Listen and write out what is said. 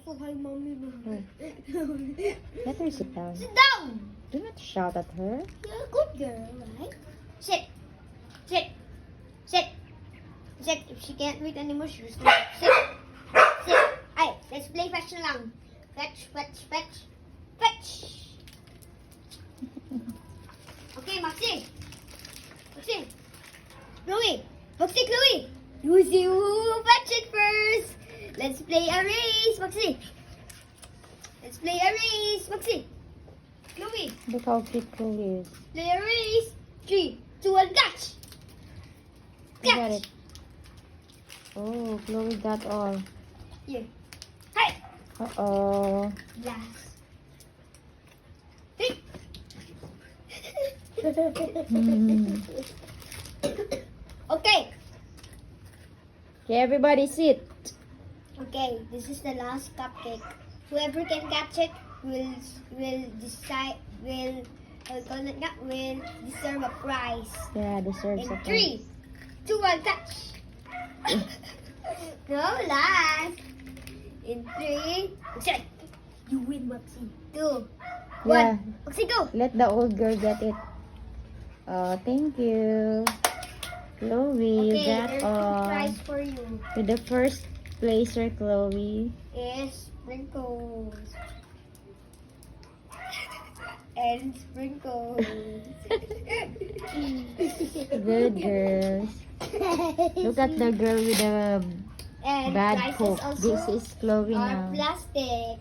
So hi, mommy. Let her sit down. Sit down. Do not shout at her. You're a good girl, right? Sit. Sit. Sit. Sit. If she can't read anymore, she'll just sit. Sit. Hey, let's play fetch na lang. Fetch, fetch, fetch. Fetch. Okay, Maxi. Maxi. Chloe. Maxi, Chloe. You see who fetch it first. Let's play a race, Maxi. Let's play a race, Maxi. Chloe. Look how cute Clawie is. Play a race. 3, 2, 1, catch. You got Catch. it. Oh, Clawie got all. Here. Hey. Uh-oh. Last. Hey. Okay. Okay, everybody sit. Okay, this is the last cupcake. Whoever can catch it will decide will deserve a prize. Yeah, deserves In a 3, 2, 1, catch. No, last. In 3, set. You win, Maxi. 2, 1. Yeah. Maxi, go. Let the old girl get it. Oh, thank you. Chloe, you Okay, got there's 2 all. prize for you. With the first placer, Chloe. Is sprinkles. And sprinkles. Good girls. Look at the girl with the And bad prizes hope. also This is Chloe are now. plastic.